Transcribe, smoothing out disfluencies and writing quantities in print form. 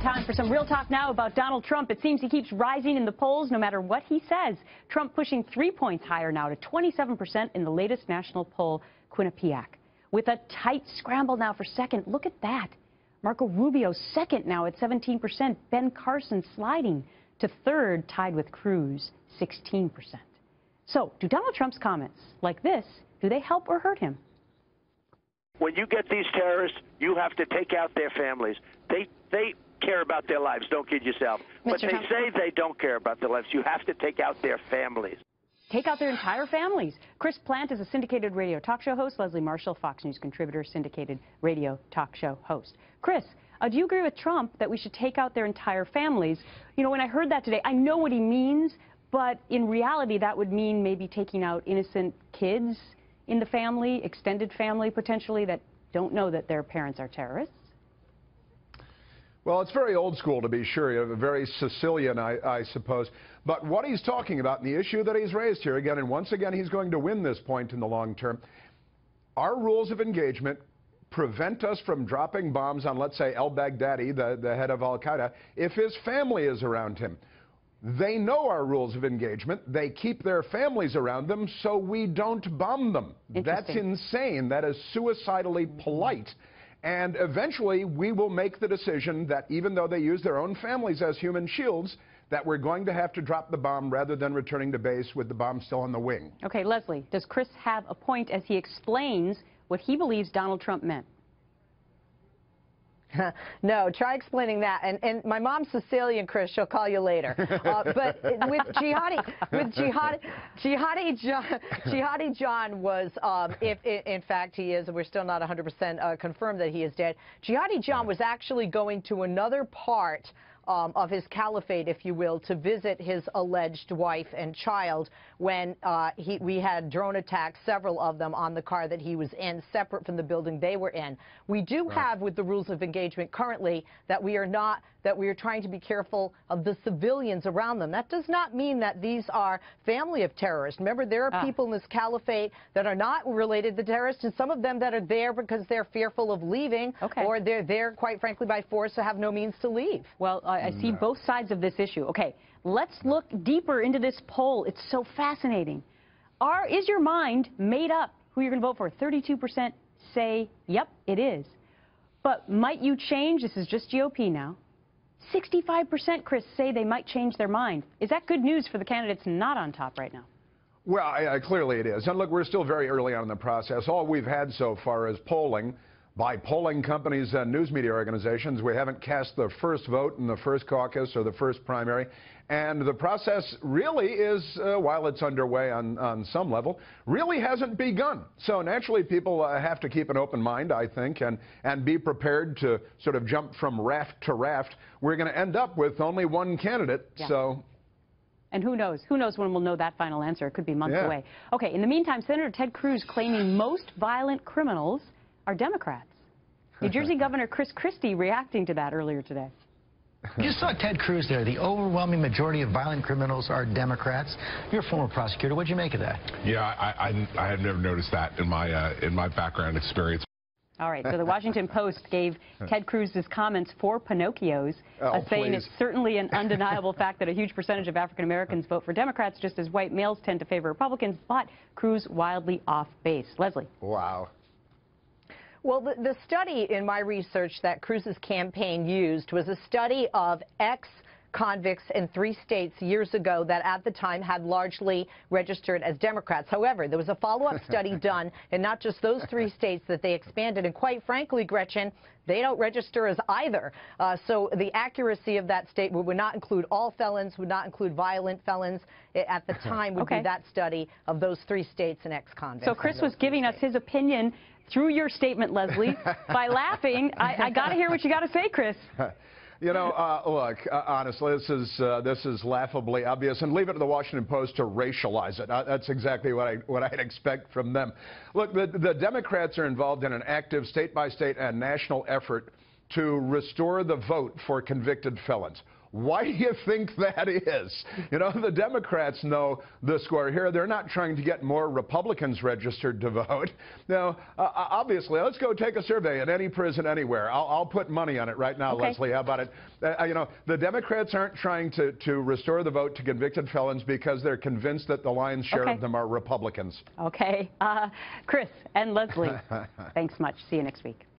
And time for some real talk now about Donald Trump. It seems he keeps rising in the polls no matter what he says. Trump pushing 3 points higher now to 27% in the latest national poll, Quinnipiac. With a tight scramble now for second. Look at that. Marco Rubio second now at 17%. Ben Carlson sliding to third, tied with Cruz, 16%. So, do Donald Trump's comments like this, do they help or hurt him? When you get these terrorists, you have to take out their families. They care about their lives. Don't kid yourself. But they say they don't care about their lives. You have to take out their families. Take out their entire families. Chris Plant is a syndicated radio talk show host. Leslie Marshall, Fox News contributor, syndicated radio talk show host. Chris, do you agree with Trump that we should take out their entire families? You know, when I heard that today, I know what he means, but in reality, that would mean maybe taking out innocent kids in the family, extended family potentially, that don't know that their parents are terrorists. Well, it's very old school, to be sure, very Sicilian, I suppose. But what he's talking about and the issue that he's raised here again, and once again, he's going to win this point in the long term. Our rules of engagement prevent us from dropping bombs on, let's say, al-Baghdadi, the head of al-Qaeda, if his family is around him. They know our rules of engagement. They keep their families around them, so we don't bomb them. That's insane. That is suicidally polite. And eventually, we will make the decision that even though they use their own families as human shields, that we're going to have to drop the bomb rather than returning to base with the bomb still on the wing. Okay, Leslie, does Chris have a point as he explains what he believes Donald Trump meant? No, try explaining that. And my mom's Sicilian, Chris. She'll call you later. But with Jihadi John was, if in fact he is, and we're still not 100% confirmed that he is dead. Jihadi John was actually going to another part of his caliphate, if you will, to visit his alleged wife and child when we had drone attacks, several of them, on the car that he was in, separate from the building they were in. We do have, with the rules of engagement currently, that we are trying to be careful of the civilians around them. That does not mean that these are family of terrorists. Remember, there are people in this caliphate that are not related to terrorists, and some of them that are there because they're fearful of leaving, or they're there, quite frankly, by force, so have no means to leave. Well, I see both sides of this issue. Okay, let's look deeper into this poll. It's so fascinating. Is your mind made up who you're going to vote for? 32% say, yep, it is. But might you change? This is just GOP now. 65%, Chris, say they might change their mind. Is that good news for the candidates not on top right now? Well, clearly it is. And look, we're still very early on in the process. All we've had so far is polling by polling companies and news media organizations. We haven't cast the first vote in the first caucus or the first primary. And the process really is, while it's underway on some level, really hasn't begun. So naturally, people have to keep an open mind, I think, and be prepared to sort of jump from raft to raft. We're going to end up with only one candidate, so... And who knows? Who knows when we'll know that final answer? It could be months away. Okay, in the meantime, Senator Ted Cruz claiming most violent criminals are Democrats. New Jersey Governor Chris Christie reacting to that earlier today. You just saw Ted Cruz there. The overwhelming majority of violent criminals are Democrats. You're a former prosecutor. What'd you make of that? Yeah, I had never noticed that in my background experience. All right, so the Washington Post gave Ted Cruz's comments 4 Pinocchios, saying it's certainly an undeniable fact that a huge percentage of African Americans vote for Democrats, just as white males tend to favor Republicans, but Cruz wildly off base. Leslie. Wow. Well, the study in my research that Cruz's campaign used was a study of ex-convicts in 3 states years ago that at the time had largely registered as Democrats. However, there was a follow-up study done in not just those 3 states that they expanded, and quite frankly, Gretchen, they don't register as either. So the accuracy of that statement would not include all felons, would not include violent felons. At the time would be that study of those 3 states and ex-convicts. So Chris was giving us his opinion through your statement, Leslie, by laughing. I got to hear what you got to say, Chris. You know, look, honestly, this is laughably obvious, and leave it to the Washington Post to racialize it. That's exactly what I'd expect from them. Look, the Democrats are involved in an active state-by-state and national effort to restore the vote for convicted felons. Why do you think that is? You know, the Democrats know the score here. They're not trying to get more Republicans registered to vote. Now, obviously, let's go take a survey in any prison anywhere. I'll put money on it right now, Okay. Leslie. How about it? You know, the Democrats aren't trying to restore the vote to convicted felons because they're convinced that the lion's share of them are Republicans. Okay. Chris and Leslie, thanks much. See you next week.